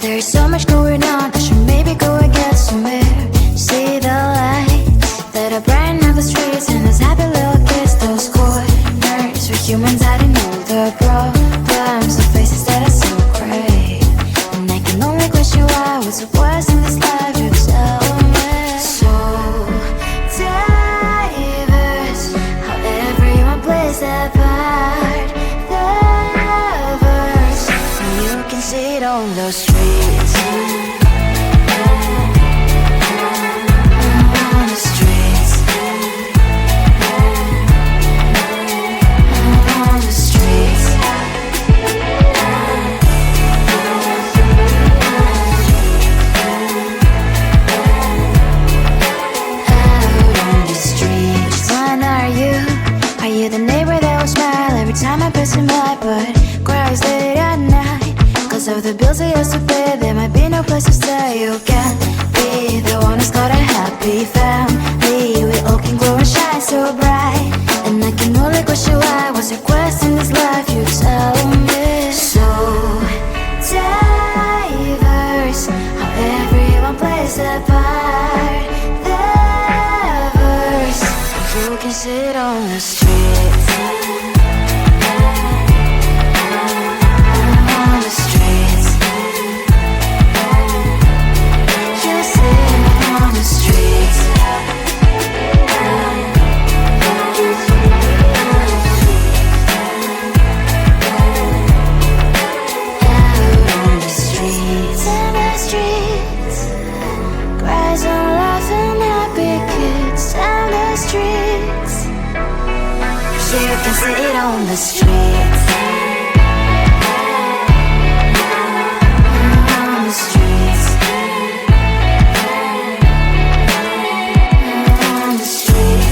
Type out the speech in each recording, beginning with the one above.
There's so much going on, I should maybe go and get some air. See the lights that are brighten up the streets, and those happy little kids, those corners where humans hiding all the problems, the faces that are so gray. And I can only question why, what's the worst in this life, you tell me. So diverse, how everyone plays their part. The verse, and you can see it on the streets. Of the bills I used to pay, there might be no place to stay. You can't be the one who's got a happy family. We all can glow and shine so bright, and I can only question why. What's your quest in this life, you tell me. So diverse, how everyone plays their part. Their verse, you can sit on the street. You can sit on the streets. On the streets. On the streets.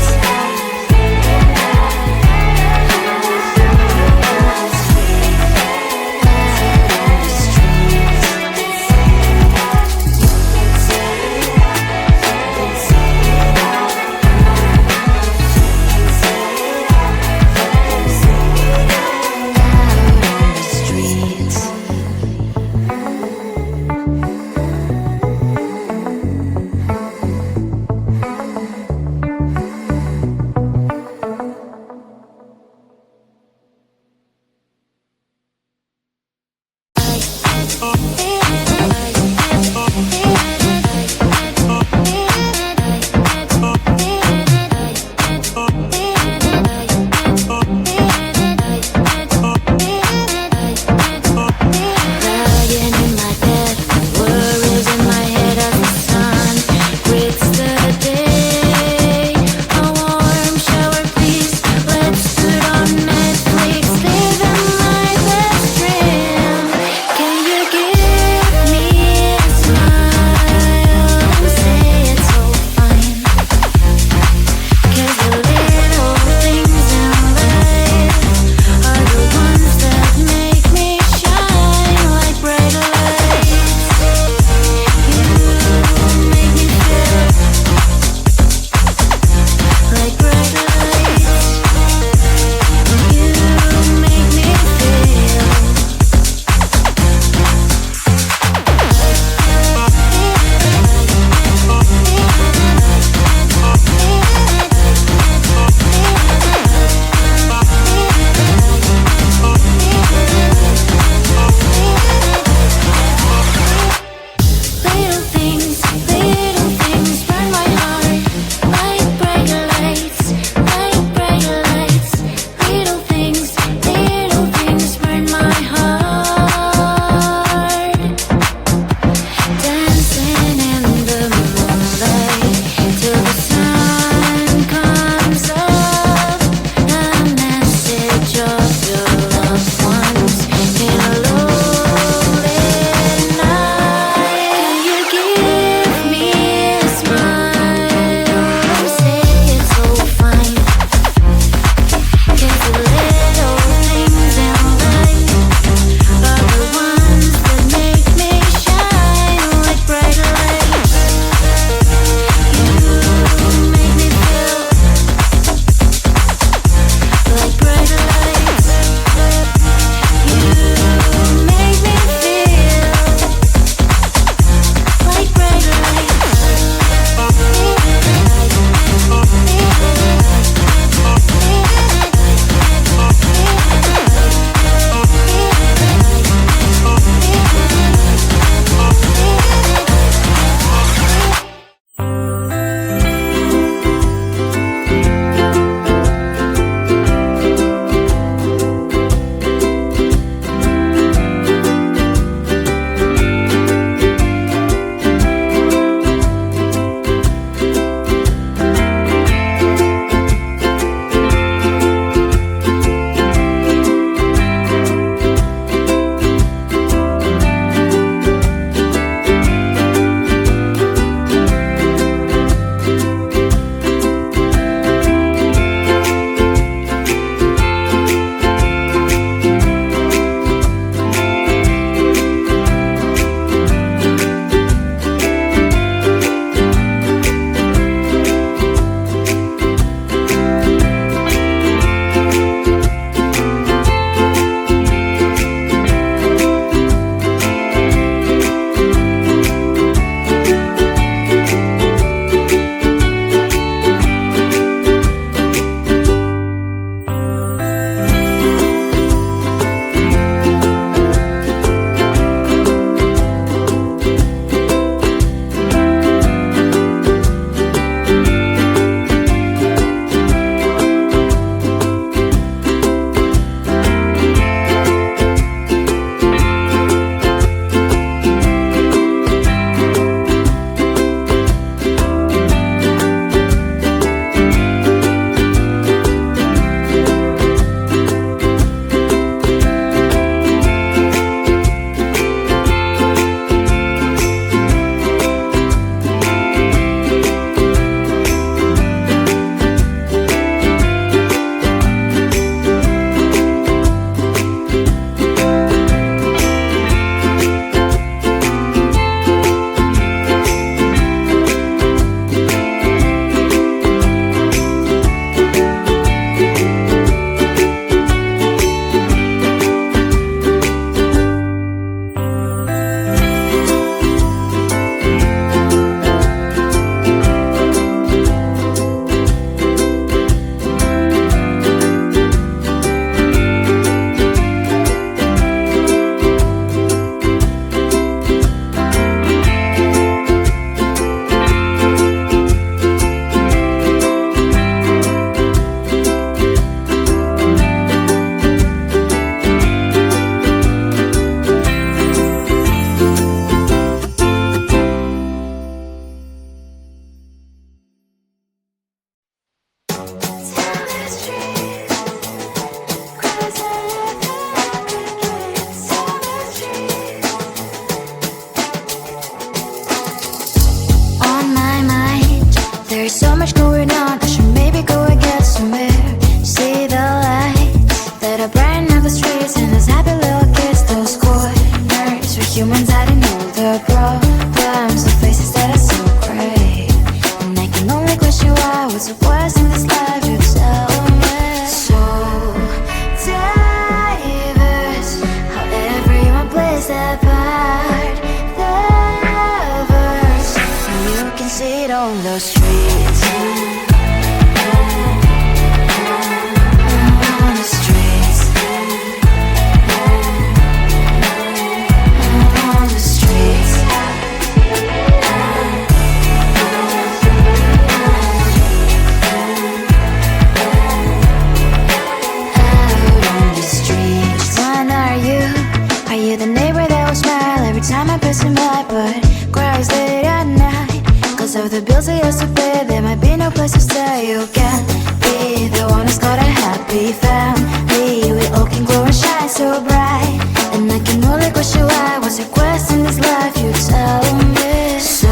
There's so much going on, I should maybe go and get some air. See the lights that are brighten up the streets, and those happy little kids, those corners where humans hiding all their problems, the faces that are so great. And I can only question why, what's the worst in this life, you tell me. So diverse, how everyone plays their part. The verse, and you can see it on the streets. On the streets. On the streets. Are you the neighbor that will smile every time I pass him by, but cries late at night? Cause of the bills I used to pay, there might be no place to stay. You can't be the one who's got a happy family. We all can glow and shine so bright, and I can only question why, what's your quest in this life, you tell me. So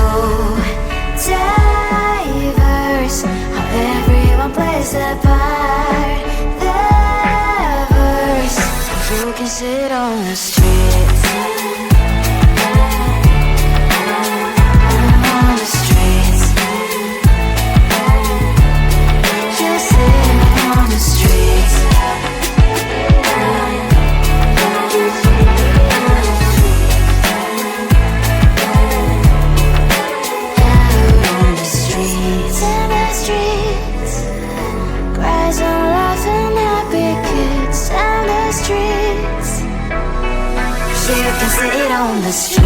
diverse, how everyone plays their part. You can sit on the streets. On the streets. You sit on the streets. Out on the streets. In the streets. Cries and laughing happy kids. And the streets. You can sit on the street.